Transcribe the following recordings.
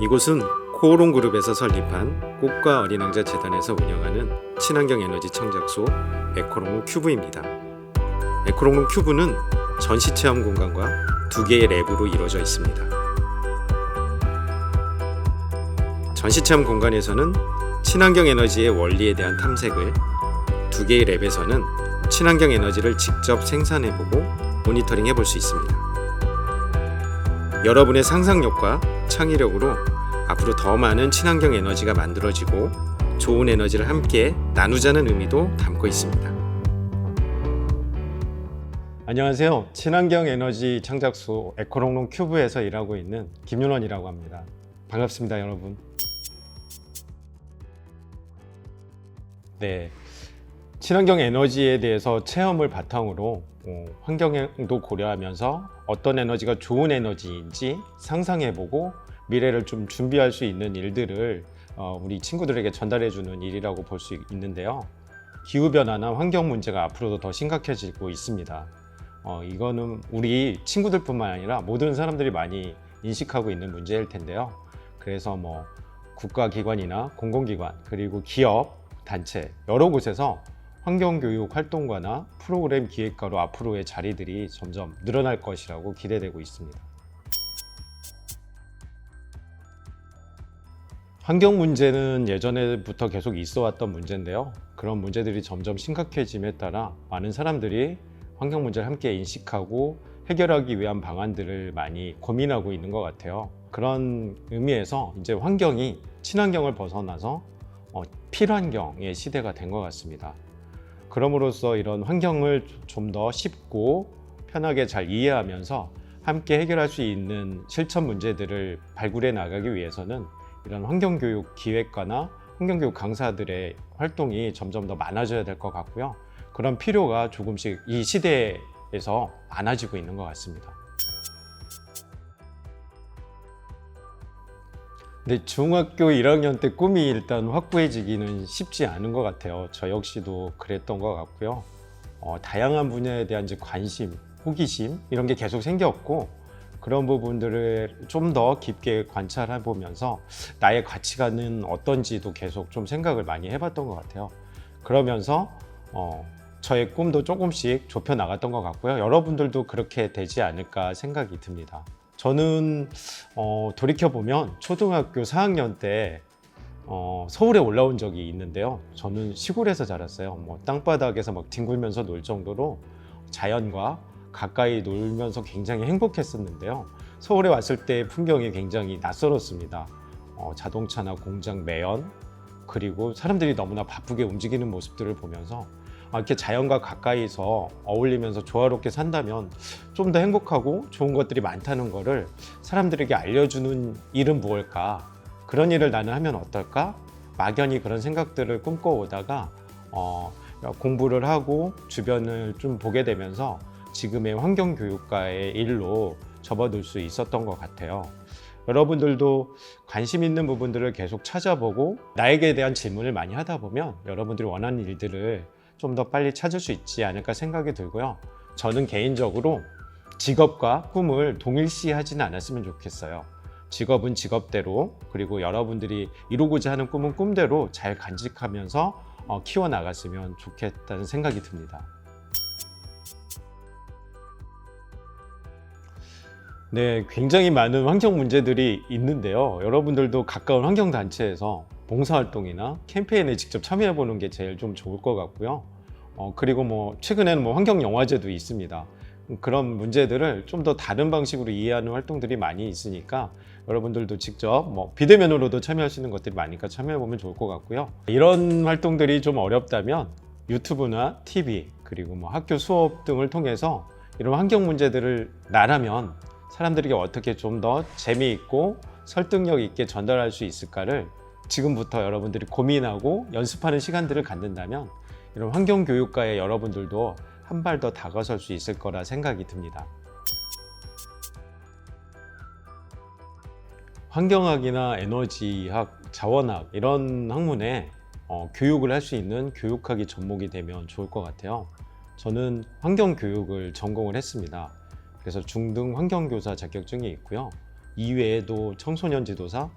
이곳은 코오롱그룹에서 설립한 꽃과 어린왕자 재단에서 운영하는 친환경 에너지 청작소 에코롱룸 큐브입니다. 에코롱룸 큐브는 전시체험 공간과 2개의 랩으로 이루어져 있습니다. 전시체험 공간에서는 친환경 에너지의 원리에 대한 탐색을, 2개의 랩에서는 친환경 에너지를 직접 생산해보고 모니터링 해볼 수 있습니다. 여러분의 상상력과 창의력으로 앞으로 더 많은 친환경 에너지가 만들어지고 좋은 에너지를 함께 나누자는 의미도 담고 있습니다. 안녕하세요. 친환경 에너지 창작소 에코롱룸 큐브에서 일하고 있는 김윤원이라고 합니다. 반갑습니다, 여러분. 네, 친환경 에너지에 대해서 체험을 바탕으로 환경도 고려하면서 어떤 에너지가 좋은 에너지인지 상상해보고 미래를 좀 준비할 수 있는 일들을 우리 친구들에게 전달해주는 일이라고 볼 수 있는데요. 기후변화나 환경 문제가 앞으로도 더 심각해지고 있습니다. 이거는 우리 친구들뿐만 아니라 모든 사람들이 많이 인식하고 있는 문제일 텐데요. 그래서 국가기관이나 공공기관 그리고 기업, 단체 여러 곳에서 환경교육 활동가나 프로그램 기획가로 앞으로의 자리들이 점점 늘어날 것이라고 기대되고 있습니다. 환경 문제는 예전에부터 계속 있어 왔던 문제인데요. 그런 문제들이 점점 심각해짐에 따라 많은 사람들이 환경 문제를 함께 인식하고 해결하기 위한 방안들을 많이 고민하고 있는 것 같아요. 그런 의미에서 이제 환경이 친환경을 벗어나서 필환경의 시대가 된 것 같습니다. 그럼으로써 이런 환경을 좀 더 쉽고 편하게 잘 이해하면서 함께 해결할 수 있는 실천 문제들을 발굴해 나가기 위해서는 이런 환경교육 기획가나 환경교육 강사들의 활동이 점점 더 많아져야 될 것 같고요. 그런 필요가 조금씩 이 시대에서 많아지고 있는 것 같습니다. 근데 중학교 1학년 때 꿈이 일단 확고해지기는 쉽지 않은 것 같아요. 저 역시도 그랬던 것 같고요. 다양한 분야에 대한 관심, 호기심 이런 게 계속 생겼고 그런 부분들을 좀 더 깊게 관찰해 보면서 나의 가치관은 어떤지도 계속 좀 생각을 많이 해봤던 것 같아요. 그러면서 저의 꿈도 조금씩 좁혀 나갔던 것 같고요. 여러분들도 그렇게 되지 않을까 생각이 듭니다. 저는 돌이켜보면 초등학교 4학년 때 서울에 올라온 적이 있는데요. 저는 시골에서 자랐어요. 땅바닥에서 막 뒹굴면서 놀 정도로 자연과 가까이 놀면서 굉장히 행복했었는데요. 서울에 왔을 때 풍경이 굉장히 낯설었습니다. 자동차나 공장 매연 그리고 사람들이 너무나 바쁘게 움직이는 모습들을 보면서 이렇게 자연과 가까이서 어울리면서 조화롭게 산다면 좀 더 행복하고 좋은 것들이 많다는 거를 사람들에게 알려주는 일은 무엇일까? 그런 일을 나는 하면 어떨까? 막연히 그런 생각들을 꿈꿔오다가 공부를 하고 주변을 좀 보게 되면서 지금의 환경교육가의 일로 접어들 수 있었던 것 같아요. 여러분들도 관심 있는 부분들을 계속 찾아보고 나에게 대한 질문을 많이 하다 보면 여러분들이 원하는 일들을 좀 더 빨리 찾을 수 있지 않을까 생각이 들고요. 저는 개인적으로 직업과 꿈을 동일시하지는 않았으면 좋겠어요. 직업은 직업대로 그리고 여러분들이 이루고자 하는 꿈은 꿈대로 잘 간직하면서 키워나갔으면 좋겠다는 생각이 듭니다. 네, 굉장히 많은 환경 문제들이 있는데요. 여러분들도 가까운 환경단체에서 봉사활동이나 캠페인에 직접 참여해보는 게 제일 좀 좋을 것 같고요. 그리고 최근에는 환경영화제도 있습니다. 그런 문제들을 좀 더 다른 방식으로 이해하는 활동들이 많이 있으니까 여러분들도 직접 비대면으로도 참여할 수 있는 것들이 많으니까 참여해보면 좋을 것 같고요. 이런 활동들이 좀 어렵다면 유튜브나 TV 그리고 학교 수업 등을 통해서 이런 환경 문제들을 나라면 사람들에게 어떻게 좀 더 재미있고 설득력 있게 전달할 수 있을까를 지금부터 여러분들이 고민하고 연습하는 시간들을 갖는다면 이런 환경교육가의 여러분들도 한 발 더 다가설 수 있을 거라 생각이 듭니다. 환경학이나 에너지학, 자원학 이런 학문에 교육을 할 수 있는 교육학이 접목이 되면 좋을 것 같아요. 저는 환경교육을 전공을 했습니다. 그래서 중등 환경교사 자격증이 있고요. 이외에도 청소년 지도사,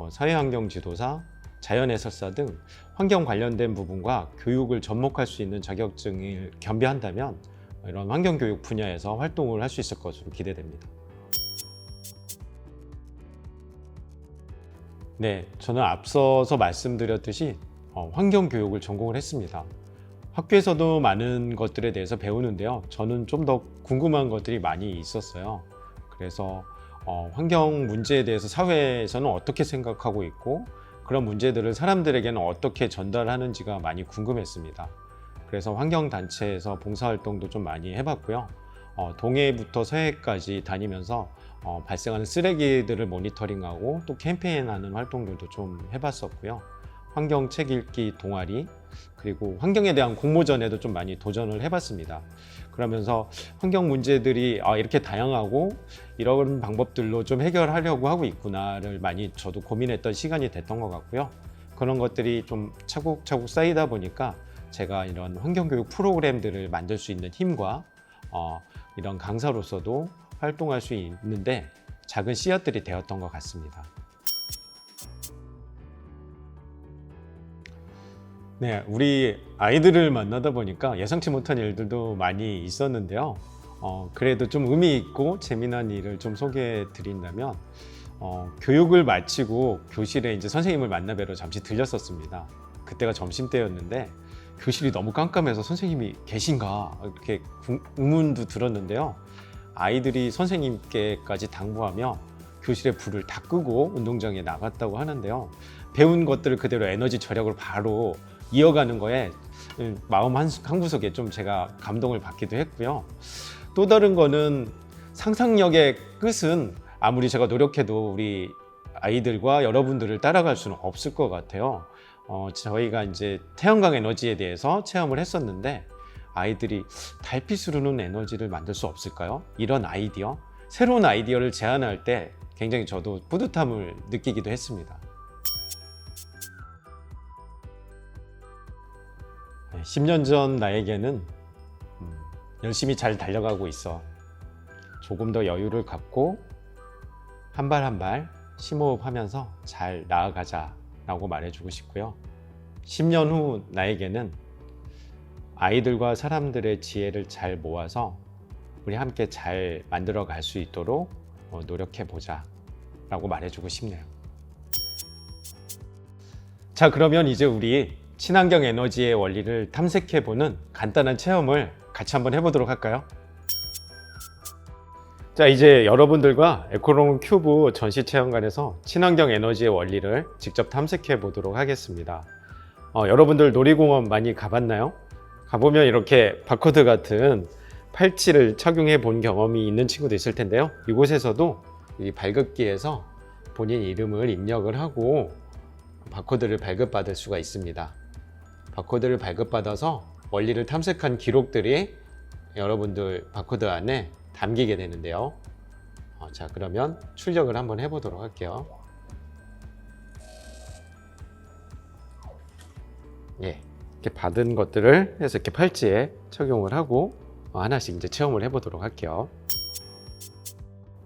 사회환경 지도사, 자연해설사 등 환경 관련된 부분과 교육을 접목할 수 있는 자격증을 겸비한다면 이런 환경교육 분야에서 활동을 할 수 있을 것으로 기대됩니다. 네, 저는 앞서서 말씀드렸듯이 환경교육을 전공을 했습니다. 학교에서도 많은 것들에 대해서 배우는데요. 저는 좀 더 궁금한 것들이 많이 있었어요. 그래서 환경 문제에 대해서 사회에서는 어떻게 생각하고 있고 그런 문제들을 사람들에게는 어떻게 전달하는지가 많이 궁금했습니다. 그래서 환경단체에서 봉사활동도 좀 많이 해봤고요. 동해부터 서해까지 다니면서 발생하는 쓰레기들을 모니터링하고 또 캠페인하는 활동들도 좀 해봤었고요. 환경 책 읽기 동아리 그리고 환경에 대한 공모전에도 좀 많이 도전을 해봤습니다. 그러면서 환경 문제들이 이렇게 다양하고 이런 방법들로 좀 해결하려고 하고 있구나를 많이 저도 고민했던 시간이 됐던 것 같고요. 그런 것들이 좀 차곡차곡 쌓이다 보니까 제가 이런 환경교육 프로그램들을 만들 수 있는 힘과 이런 강사로서도 활동할 수 있는데 작은 씨앗들이 되었던 것 같습니다. 네, 우리 아이들을 만나다 보니까 예상치 못한 일들도 많이 있었는데요. 그래도 좀 의미 있고 재미난 일을 좀 소개해 드린다면 교육을 마치고 교실에 이제 선생님을 만나 뵈러 잠시 들렸었습니다. 그때가 점심때였는데 교실이 너무 깜깜해서 선생님이 계신가 이렇게 의문도 들었는데요. 아이들이 선생님께까지 당부하며 교실의 불을 다 끄고 운동장에 나갔다고 하는데요. 배운 것들을 그대로 에너지 절약으로 바로 이어가는 거에 마음 한 구석에 좀 제가 감동을 받기도 했고요. 또 다른 거는 상상력의 끝은 아무리 제가 노력해도 우리 아이들과 여러분들을 따라갈 수는 없을 것 같아요. 저희가 이제 태양광 에너지에 대해서 체험을 했었는데 아이들이 달빛으로는 에너지를 만들 수 없을까요? 이런 아이디어, 새로운 아이디어를 제안할 때 굉장히 저도 뿌듯함을 느끼기도 했습니다. 10년 전 나에게는 열심히 잘 달려가고 있어. 조금 더 여유를 갖고 한 발 한 발 심호흡하면서 잘 나아가자 라고 말해주고 싶고요. 10년 후 나에게는 아이들과 사람들의 지혜를 잘 모아서 우리 함께 잘 만들어 갈 수 있도록 노력해 보자 라고 말해주고 싶네요. 자, 그러면 이제 우리 친환경 에너지의 원리를 탐색해보는 간단한 체험을 같이 한번 해보도록 할까요? 자, 이제 여러분들과 에코롱 큐브 전시체험관에서 친환경 에너지의 원리를 직접 탐색해 보도록 하겠습니다. 여러분들 놀이공원 많이 가봤나요? 가보면 이렇게 바코드 같은 팔찌를 착용해 본 경험이 있는 친구도 있을 텐데요. 이곳에서도 이 발급기에서 본인 이름을 입력을 하고 바코드를 발급받을 수가 있습니다. 바코드를 발급받아서 원리를 탐색한 기록들이 여러분들 바코드 안에 담기게 되는데요. 자, 그러면 출력을 한번 해보도록 할게요. 예, 이렇게 받은 것들을 해서 이렇게 팔찌에 착용을 하고 하나씩 이제 체험을 해보도록 할게요.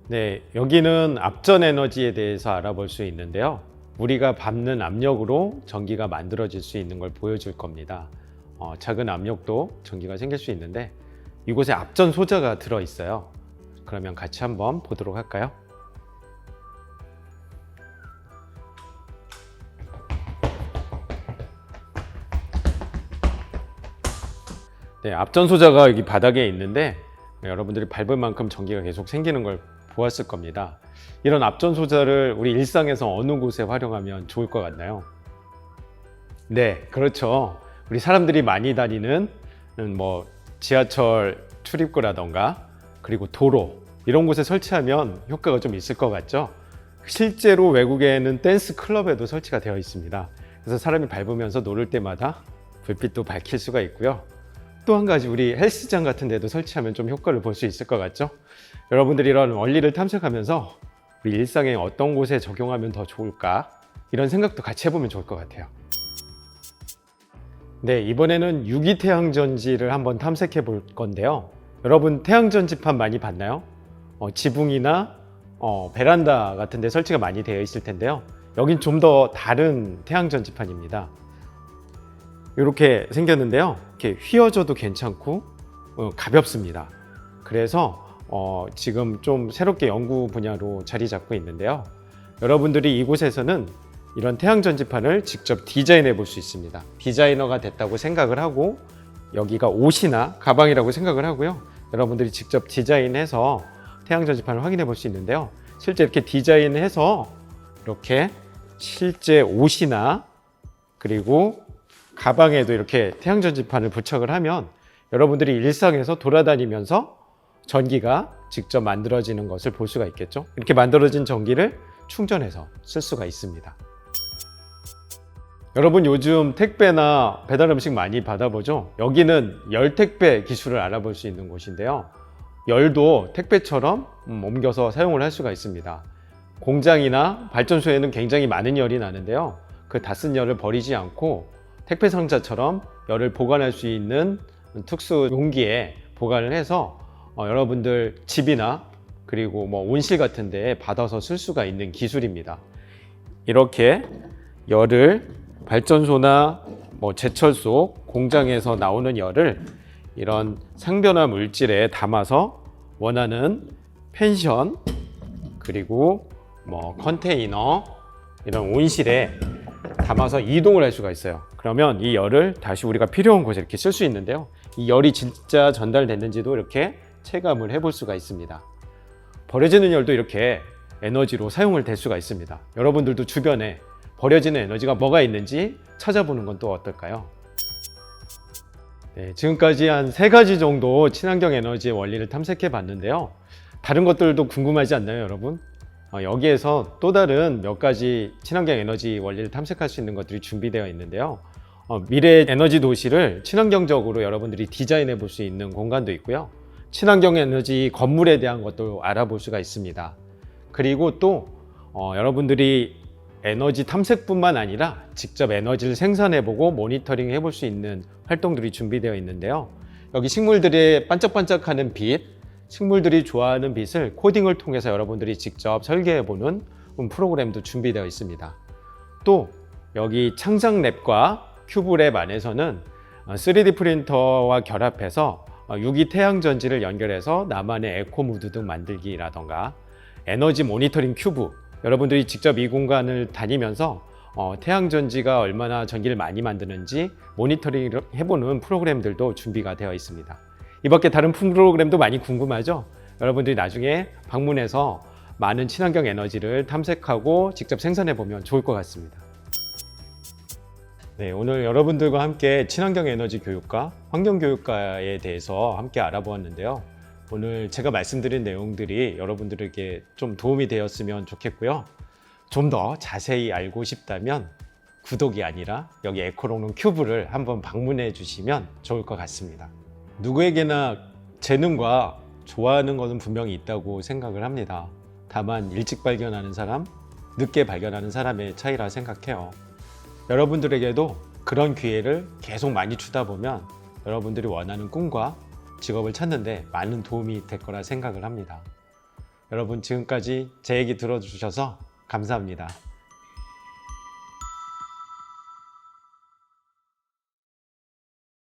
네, 여기는 압전 에너지에 대해서 알아볼 수 있는데요. 우리가 밟는 압력으로 전기가 만들어질 수 있는 걸 보여줄 겁니다. 작은 압력도 전기가 생길 수 있는데 이곳에 압전 소자가 들어 있어요. 그러면 같이 한번 보도록 할까요? 네, 압전 소자가 여기 바닥에 있는데 여러분들이 밟을 만큼 전기가 계속 생기는 걸 보았을 겁니다. 이런 압전 소자를 우리 일상에서 어느 곳에 활용하면 좋을 것 같나요? 네, 그렇죠. 우리 사람들이 많이 다니는 지하철 출입구라던가 그리고 도로 이런 곳에 설치하면 효과가 좀 있을 것 같죠? 실제로 외국에는 댄스 클럽에도 설치가 되어 있습니다. 그래서 사람이 밟으면서 노를 때마다 불빛도 밝힐 수가 있고요. 또 한 가지 우리 헬스장 같은 데도 설치하면 좀 효과를 볼 수 있을 것 같죠? 여러분들이 이런 원리를 탐색하면서 우리 일상에 어떤 곳에 적용하면 더 좋을까? 이런 생각도 같이 해보면 좋을 것 같아요. 네, 이번에는 유기태양전지를 한번 탐색해 볼 건데요. 여러분 태양전지판 많이 봤나요? 지붕이나 베란다 같은 데 설치가 많이 되어 있을 텐데요. 여긴 좀 더 다른 태양 전지판입니다. 이렇게 생겼는데요. 이렇게 휘어져도 괜찮고 가볍습니다. 그래서 지금 좀 새롭게 연구 분야로 자리 잡고 있는데요. 여러분들이 이곳에서는 이런 태양 전지판을 직접 디자인해 볼 수 있습니다. 디자이너가 됐다고 생각을 하고 여기가 옷이나 가방이라고 생각을 하고요. 여러분들이 직접 디자인해서 태양 전지판을 확인해 볼 수 있는데요. 실제 이렇게 디자인해서 이렇게 실제 옷이나 그리고 가방에도 이렇게 태양 전지판을 부착을 하면 여러분들이 일상에서 돌아다니면서 전기가 직접 만들어지는 것을 볼 수가 있겠죠. 이렇게 만들어진 전기를 충전해서 쓸 수가 있습니다. 여러분 요즘 택배나 배달 음식 많이 받아보죠? 여기는 열 택배 기술을 알아볼 수 있는 곳인데요. 열도 택배처럼 옮겨서 사용을 할 수가 있습니다. 공장이나 발전소에는 굉장히 많은 열이 나는데요. 그 다 쓴 열을 버리지 않고 택배 상자처럼 열을 보관할 수 있는 특수 용기에 보관을 해서 여러분들 집이나 그리고 온실 같은 데에 받아서 쓸 수가 있는 기술입니다. 이렇게 열을 발전소나 제철소, 공장에서 나오는 열을 이런 상변화 물질에 담아서 원하는 펜션 그리고 컨테이너 이런 온실에 담아서 이동을 할 수가 있어요. 그러면 이 열을 다시 우리가 필요한 곳에 이렇게 쓸 수 있는데요. 이 열이 진짜 전달됐는지도 이렇게 체감을 해볼 수가 있습니다. 버려지는 열도 이렇게 에너지로 사용을 될 수가 있습니다. 여러분들도 주변에 버려지는 에너지가 뭐가 있는지 찾아보는 건 또 어떨까요? 네, 지금까지 한 3가지 정도 친환경 에너지의 원리를 탐색해 봤는데요. 다른 것들도 궁금하지 않나요, 여러분? 여기에서 또 다른 몇 가지 친환경 에너지 원리를 탐색할 수 있는 것들이 준비되어 있는데요. 미래 에너지 도시를 친환경적으로 여러분들이 디자인해 볼 수 있는 공간도 있고요. 친환경 에너지 건물에 대한 것도 알아볼 수가 있습니다. 그리고 또 여러분들이 에너지 탐색뿐만 아니라 직접 에너지를 생산해 보고 모니터링 해볼 수 있는 활동들이 준비되어 있는데요. 여기 식물들의 반짝반짝하는 빛, 식물들이 좋아하는 빛을 코딩을 통해서 여러분들이 직접 설계해 보는 프로그램도 준비되어 있습니다. 또 여기 창작랩과 큐브랩 안에서는 3D 프린터와 결합해서 유기 태양전지를 연결해서 나만의 에코무드 등 만들기라던가 에너지 모니터링 큐브, 여러분들이 직접 이 공간을 다니면서 태양전지가 얼마나 전기를 많이 만드는지 모니터링 해보는 프로그램들도 준비가 되어 있습니다. 이 밖에 다른 프로그램도 많이 궁금하죠? 여러분들이 나중에 방문해서 많은 친환경 에너지를 탐색하고 직접 생산해 보면 좋을 것 같습니다. 네, 오늘 여러분들과 함께 친환경 에너지 교육과 환경 교육과에 대해서 함께 알아보았는데요. 오늘 제가 말씀드린 내용들이 여러분들에게 좀 도움이 되었으면 좋겠고요. 좀 더 자세히 알고 싶다면 구독이 아니라 여기 에코롱롱 큐브를 한번 방문해 주시면 좋을 것 같습니다. 누구에게나 재능과 좋아하는 것은 분명히 있다고 생각을 합니다. 다만 일찍 발견하는 사람, 늦게 발견하는 사람의 차이라 생각해요. 여러분들에게도 그런 기회를 계속 많이 주다 보면 여러분들이 원하는 꿈과 직업을 찾는데 많은 도움이 될 거라 생각을 합니다. 여러분 지금까지 제 얘기 들어주셔서 감사합니다.